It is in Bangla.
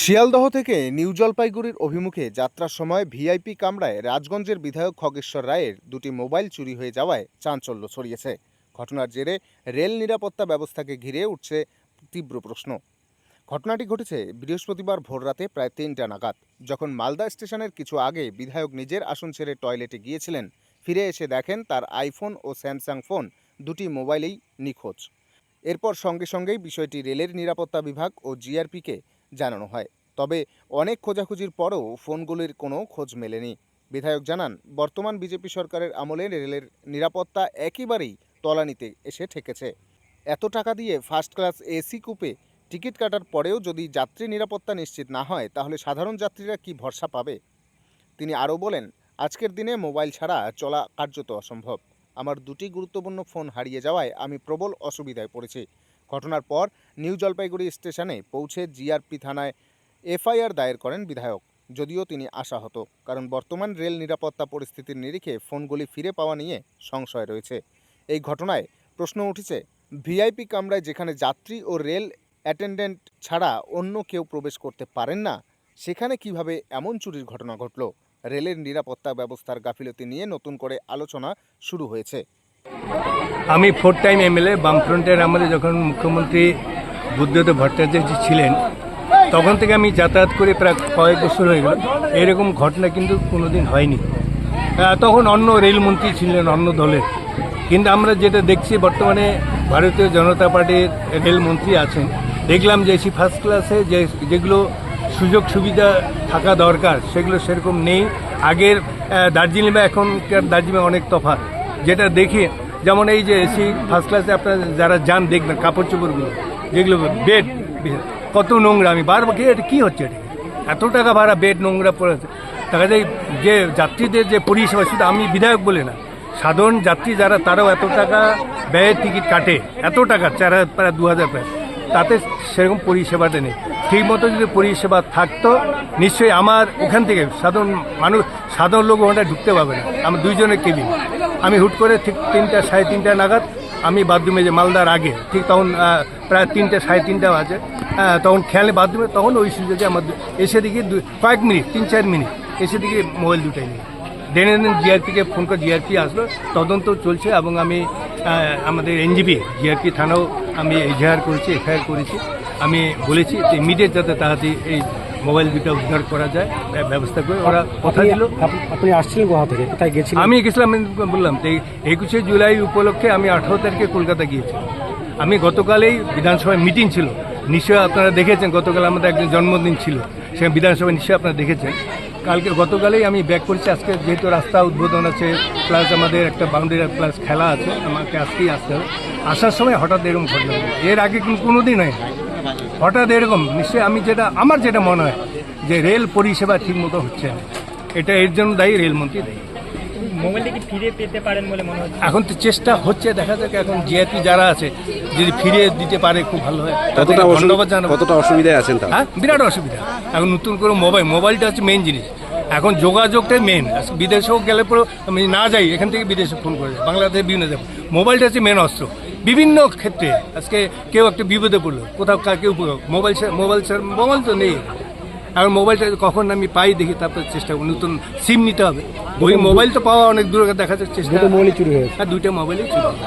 শিয়ালদহ থেকে নিউ জলপাইগুড়ির অভিমুখে যাত্রার সময় ভিআইপি কামরায় রাজগঞ্জের বিধায়ক খগেশ্বর রায়ের দুটি মোবাইল চুরি হয়ে যাওয়ায় চাঞ্চল্য ছড়িয়েছে। ঘটনার জেরে রেল নিরাপত্তা ব্যবস্থাকে ঘিরে উঠছে তীব্র প্রশ্ন। ঘটনাটি ঘটেছে বৃহস্পতিবার ভোররাতে প্রায় ৩টা নাগাদ, যখন মালদা স্টেশনের কিছু আগে বিধায়ক নিজের আসন ছেড়ে টয়লেটে গিয়েছিলেন। ফিরে এসে দেখেন তার আইফোন ও স্যামসাং ফোন দুটি মোবাইলেই নিখোঁজ। এরপর সঙ্গে সঙ্গেই বিষয়টি রেলের নিরাপত্তা বিভাগ ও জিআরপিকে জানানো হয়। তবে অনেক খোঁজাখুঁজির পরও ফোনগুলির কোনো খোঁজ মেলেনি। বিধায়ক জানান, বর্তমান বিজেপি সরকারের আমলে রেলের নিরাপত্তা একেবারেই তলানিতে এসে ঠেকেছে। এত টাকা দিয়ে ফার্স্ট ক্লাস এসি কুপে টিকিট কাটার পরেও যদি যাত্রী নিরাপত্তা নিশ্চিত না হয়, তাহলে সাধারণ যাত্রীরা কি ভরসা পাবে? তিনি আরও বলেন, আজকের দিনে মোবাইল ছাড়া চলা কার্যত অসম্ভব। আমার দুটি গুরুত্বপূর্ণ ফোন হারিয়ে যাওয়ায় আমি প্রবল অসুবিধায় পড়েছি। ঘটনার পর নিউ জলপাইগুড়ি স্টেশনে পৌঁছে জিআরপি থানায় এফআইআর দায়ের করেন বিধায়ক। যদিও তিনি আশাহত, কারণ বর্তমান রেল নিরাপত্তা পরিস্থিতির নিরিখে ফোনগুলি ফিরে পাওয়া নিয়ে সংশয় রয়েছে। এই ঘটনায় প্রশ্ন উঠেছে, ভিআইপি কামরায় যেখানে যাত্রী ও রেল অ্যাটেন্ডেন্ট ছাড়া অন্য কেউ প্রবেশ করতে পারেন না, সেখানে কিভাবে এমন চুরির ঘটনা ঘটল? রেলের নিরাপত্তা ব্যবস্থার গাফিলতি নিয়ে নতুন করে আলোচনা শুরু হয়েছে। আমি 4 টাইম এমএলএ বামফ্রন্টের আমলে যখন মুখ্যমন্ত্রী বুদ্ধদেব ভট্টাচার্য ছিলেন, তখন থেকে আমি যাতায়াত করে প্রায় কয়েক বছর হয়ে গেল। এরকম ঘটনা কিন্তু কোনোদিন হয়নি। তখন অন্য রেলমন্ত্রী ছিলেন অন্য দলের, কিন্তু আমরা যেটা দেখছি বর্তমানে ভারতীয় জনতা পার্টির রেলমন্ত্রী আছেন। দেখলাম যে এসি ফার্স্ট ক্লাসে যেগুলো সুযোগ সুবিধা থাকা দরকার সেগুলো সেরকম নেই। আগের দার্জিলিং বা এখনকার দার্জিলিং অনেক তফাৎ। যেটা দেখি, যেমন এই যে এসি ফার্স্ট ক্লাসে আপনারা যারা যান দেখবেন কাপড় চোপড়গুলো, যেগুলো বেড কত নোংরা। আমি বারবার এটা কী হচ্ছে, এটা এত টাকা ভাড়া, বেড নোংরা পড়েছে। দেখা যায় যে যাত্রীদের যে পরিষেবা, শুধু আমি বিধায়ক বলে না, সাধারণ যাত্রী যারা তারাও এত টাকা ব্যয়ের টিকিট কাটে, এত টাকা 4,000 প্রায় 2,000 প্রায়, তাতে সেরকম পরিষেবাটা নেই। ঠিকমতো যদি পরিষেবা থাকতো, নিশ্চয়ই আমার ওখান থেকে সাধারণ লোক ওখানটা ঢুকতে পারবে না। আমার 2 জনের কেবিন। আমি হুট করে ঠিক 3টা সাড়ে 3টা নাগাদ আমি বাথরুমে যে মালদার আগে, ঠিক তখন প্রায় 3টা সাড়ে 3টা বাজে, তখন খেয়ালে বাথরুমে, তখন ওই সুযোগে আমার এসে দেখি কয়েক মিনিট 3-4 মিনিট এসে দেখি মোবাইল দুটাই নেই। দেন জিআরপিকে ফোন করে জিআরপি আসলো, তদন্ত চলছে এবং আমি আমাদের এনজিপি জিআরপি থানাও আমি এজাহার করেছি, এফআইআর করেছি। আমি বলেছি যে ইমিডিয়েট যাতে তাড়াতাড়ি এই মোবাইল দুটো উদ্ধার করা যায় ব্যবস্থা করে। ওরা কথা দিল। আপনি আসছিলেন কোথা থেকে, কোথায় গেছিলেন? আমি গেছিলাম, বললাম তো 21শে জুলাই উপলক্ষে আমি 18 তারিখে কলকাতা গিয়েছি। আমি গতকালেই বিধানসভায় মিটিং ছিল, নিশ্চয়ই আপনারা দেখেছেন। গতকাল আমাদের একজন জন্মদিন ছিল, সে বিধানসভায় নিশ্চয়ই আপনারা দেখেছেন। গতকালেই আমি ব্যাক করেছি। আজকে যেহেতু রাস্তা উদ্বোধন আছে, প্লাস আমাদের একটা বাউন্ডারি প্লাস খেলা আছে, আমাকে আজকেই আসতে হবে। আসার সময় হঠাৎ এরকম ঘটনা, এর আগে কোনোদিন হয় হঠাৎ এরকম। নিশ্চয়ই আমার যেটা মনে হয় যে রেল পরিষেবা ঠিকমতো হচ্ছে না, এটা এর জন্য দায়ী রেলমন্ত্রী দায়ী। মোবাইলটা কি ফিরে পেতে পারেন বলে মনে হচ্ছে? এখন তো চেষ্টা হচ্ছে, দেখা যাক। এখন জিআরপি যারা আছে যদি ফিরে দিতে পারে খুব ভালো হয়। কতটা অসুবিধায় আছেন? হ্যাঁ, বিরাট অসুবিধা। এখন নতুন করে মোবাইলটা হচ্ছে মেইন জিনিস। এখন যোগাযোগটাই মেন। বিদেশেও গেলে পরে আমি না যাই, এখান থেকে বিদেশে ফোন করে বাংলাদেশে বিভিন্ন যাবো। মোবাইলটা হচ্ছে মেন অস্ত্র বিভিন্ন ক্ষেত্রে। আজকে কেউ একটা বিপদে পড়লো, কোথাও কেউ মোবাইল তো নেই। আর মোবাইলটা কখন আমি পাই দেখি, তারপর চেষ্টা করি। নতুন সিম নিতে হবে। ওই মোবাইল তো পাওয়া অনেক দূরে, দেখা যাচ্ছে চেষ্টা। 2টা মোবাইলই চুরি হয়েছে। হ্যাঁ, 2টা মোবাইলই চুরি হয়েছে।